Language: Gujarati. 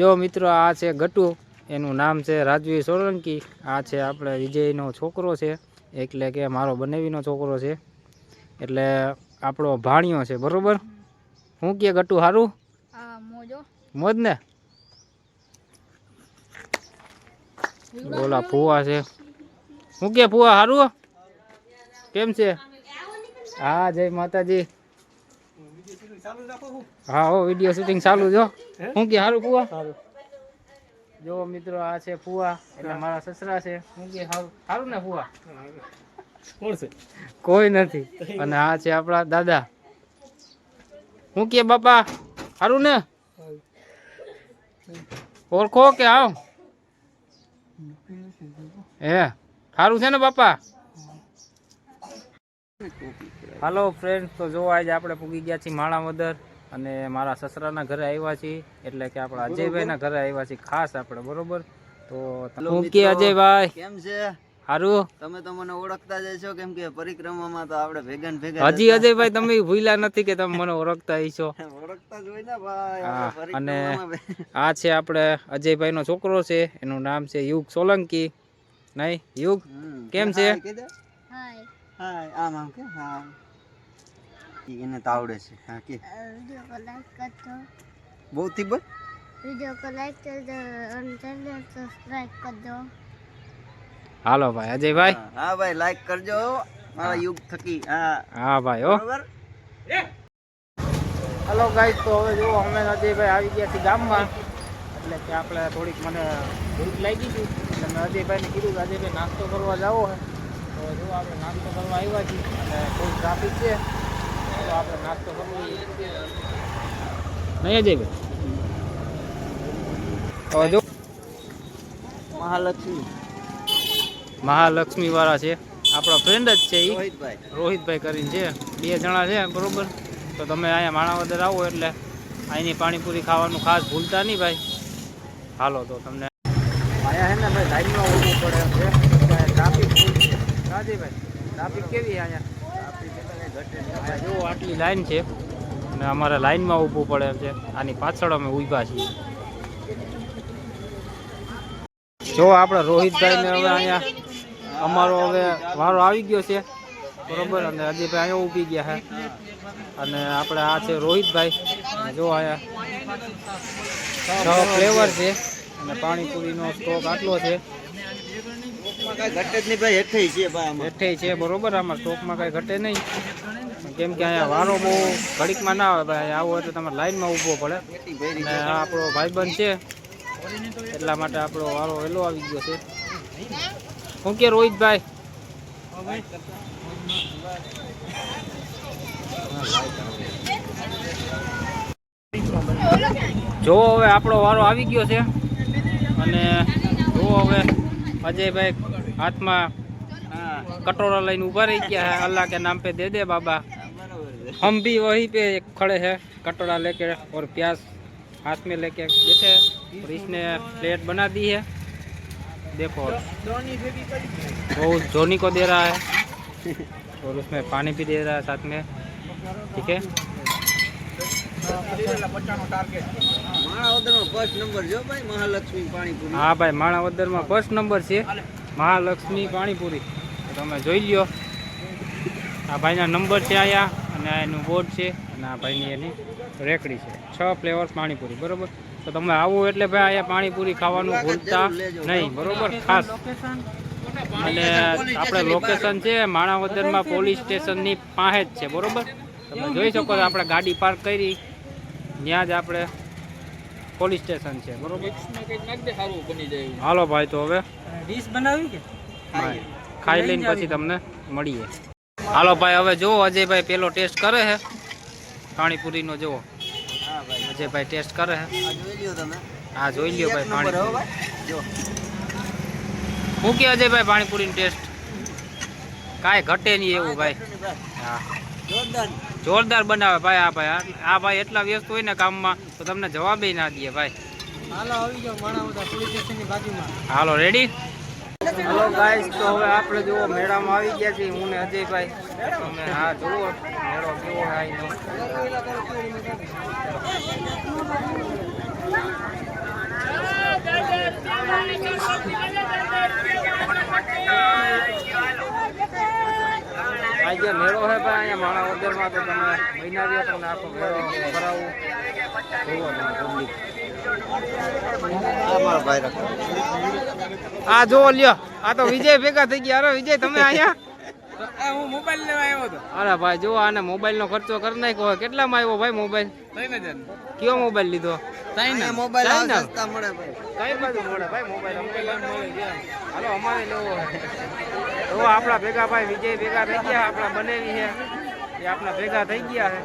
જો મિત્રો આ છે ગટુ, એનું નામ છે રાજવી સોલંકી. આ છે આપણે વિજયનો છોકરો છે, એટલે કે મારો બનેવીનો છોકરો છે, એટલે આપણો ભાણિયો છે બરોબર. હું કે ગટુ સારું? મોજ ને. ઓલા ફુવા છે. હું કે ફુવા સારું કેમ છે? હા જય માતાજી. હા હો વિડીયો શૂટિંગ ચાલુ જો. હું કે સારું ફુવા? જો મિત્રો આ છે ફુવા, એટલે મારા સસરા છે. હું કે સારું ને ફુવા? કોણ છે? કોઈ નથી. અને આ છે આપણા દાદા. હું કે બાપા સારું ને? ઓળખો કે આવ? હે સારું છે ને બાપા? હાલો ફ્રેન્ડ, તો જો આજે આપણે પૂગી ગયા છીએ માણાવદર, અને મારા સસરાના ઘરે આવ્યા છીએ, એટલે કે આપણા અજયભાઈના ઘરે આવ્યા છીએ ખાસ આપણે બરોબર. તો હું કે અજયભાઈ કેમ છે? સારું. તમે તો મને ઓળખતા જ છો, કેમ કે પરિક્રમામાં તો આપણે ભેગા ને ભેગા. હજી અજયભાઈ તમે ભૂલ્યા નથી કે તમે મને ઓળખતા હશો. ઓળખતા જ હોય ને ભાઈ. અને આ છે આપણે અજયભાઈનો છોકરો છે, એનું નામ છે યુગ સોલંકી. નહીં યુગ કેમ છે? હાય આમ આમ કે હા એને તો આવડે છે. હા કે વિડિયો કો લાઈક કરજો, બહુ થી બોલ. વિડિયો કો લાઈક કરજો અને ચેનલ સબસ્ક્રાઇબ કરજો. હાલો ભાઈ અજયભાઈ. હા ભાઈ લાઈક કરજો મારા યુગ થકી. હા હા ભાઈ હો. બરાબર. હલો ગાઈસ, તો હવે જો અમે અજયભાઈ આવી ગયા છીએ ગામમાં, એટલે કે આપણે થોડીક મને ભૂખ લાગી હતી, એટલે મેં અજયભાઈને કીધું કે અજયભાઈ નાસ્તો કરવા જાવો છે. તો જો આપણે નાસ્તો કરવા આવ્યા છીએ, અને કોઈ ટ્રાફિક છે તો આપણે નાસ્તો કરવો નહીં અજયભાઈ. તો જો મહાલક્ષ્મી વાળા છે, આપણા ફ્રેન્ડ જ છે, એ રોહિતભાઈ કરીને છે, 2 જણા છે બરોબર. તો તમે અહીંયા માણાવદર આવો એટલે અહીંની પાણીપુરી ખાવાનું ખાસ ભૂલતા નહીં ભાઈ. હાલો તો તમને અહીંયા છે ને ભાઈ લાઈનમાં ઊભું પડે એમ છે, ટ્રાફિક ફૂલ છે. રાજીભાઈ ટ્રાફિક કેવી અહીંયા? જો આટલી લાઈન છે, અને અમારે લાઈનમાં ઊભું પડે એમ છે. આની પાછળ અમે ઊભા છીએ. જો આપણે રોહિતભાઈને હવે અહીંયા અમારો હવે વારો આવી ગયો છે બરોબર, અને અજયભાઈ અહીંયા ઊભી ગયા છે. અને આપણે આ છે રોહિતભાઈ, જો અહીંયા 6 ફ્લેવર છે, અને પાણીપુરીનો સ્ટોક આટલો છે. હેઠે છે બરોબર, આમાં સ્ટોકમાં કાંઈ ઘટે નહીં, કેમ કે અહીંયા વારો બહુ ઘડીકમાં ના આવે ભાઈ. આવો એટલે તમારે લાઈનમાં ઊભવો પડે, અને આ આપણો ભાઈબંધ છે એટલા માટે આપણો વારો વહેલો આવી ગયો છે. શું કે રોહિતભાઈ? જો હવે આપણો વારો આવી ગયો છે, અને જો હવે અજયભાઈ હાથમાં कटोरा लाइन ऊपर ही क्या है, अल्लाह के नाम पे दे दे बाबा। हम भी वहीं पे खड़े हैं कटोरा लेके और प्याज हाथ में लेके बैठे हैं, और इसने प्लेट बना दी है, देखो वो उस जोनी को दे रहा है और उसमें पानी भी दे रहा है साथ में, ठीक है। हाँ भाई माणावदर में फर्स्ट नंबर से महालक्ष्मी पाणीपुरी, तो તમે જોઈ લ્યો આ ભાઈના નંબર છે અહીંયા, અને એનું બોર્ડ છે, અને આ ભાઈની એની રેકડી છે, 6 ફ્લેવર પાણીપુરી બરોબર। તો તમે આવો એટલે ભાઈ અહીંયા પાણીપુરી ખાવાનું ભૂલતા નહીં બરોબર ખાસ। અને આપણે લોકેશન છે માણાવદરમાં પોલીસ સ્ટેશનની પાસે જ છે બરોબર। તમે જોઈ શકો છો આપણે ગાડી પાર્ક કરી ત્યાં જ આપણે પોલીસ સ્ટેશન છે બરોબર। હાલો ભાઈ તો હવે ડીશ બનાવી કે ખાઈ લઈને પછી તમને મળીએ। હાલો ભાઈ હવે જો અજયભાઈ પેલો ટેસ્ટ કરે છે પાણીપુરીનો, જો અજયભાઈ ટેસ્ટ કરે છે, હા જોઈ લ્યો ભાઈ પાણીપુરી। શું કે અજયભાઈ પાણીપુરીનો ટેસ્ટ કાંઈ ઘટે નહીં એવું ભાઈ, હા જોરદાર બનાવે ભાઈ। આ ભાઈ એટલા વ્યસ્ત હોય ને કામમાં તો તમને જવાબ ના દે ભાઈ। હાલો આવી જાઓ માણાવદર પોલીસ સ્ટેશનની બાજુમાં। હાલો રેડી। हेलो गाइस, तो હવે આપણે જો મેળામાં આવી ગયા છીએ હું ને અજયભાઈ। તમે હા જુઓ મેળો કેવો છે અહીંનો। આજે મેળો છે ભાઈ અહીંયા માણા વગરમાં તો તમે મહિના રહ્યો તમને આખો મેળો કરાવું જુઓ તમે public. આ જો લ્યો આ તો વિજય ભેગા થઈ ગયા. અરે વિજય તમે અહીંયા હું મોબાઈલ લેવા આવ્યો હતો. અરે ભાઈ જો આને મોબાઈલ નો ખર્ચો કરી નાખ્યો હોય. કેટલામાં આવ્યો ભાઈ મોબાઈલ? 3000. કયો મોબાઈલ લીધો? ચાઇના. Mobile China? સસ્તા મળે ભાઈ. કઈ બાજુ મળે ભાઈ મોબાઈલ? હાલો અમારે લેવો હોય તો આપણા ભેગા ભાઈ વિજય ભેગા થઈ ગયા. આપણા બનેવી છે એ આપણા ભેગા થઈ ગયા છે.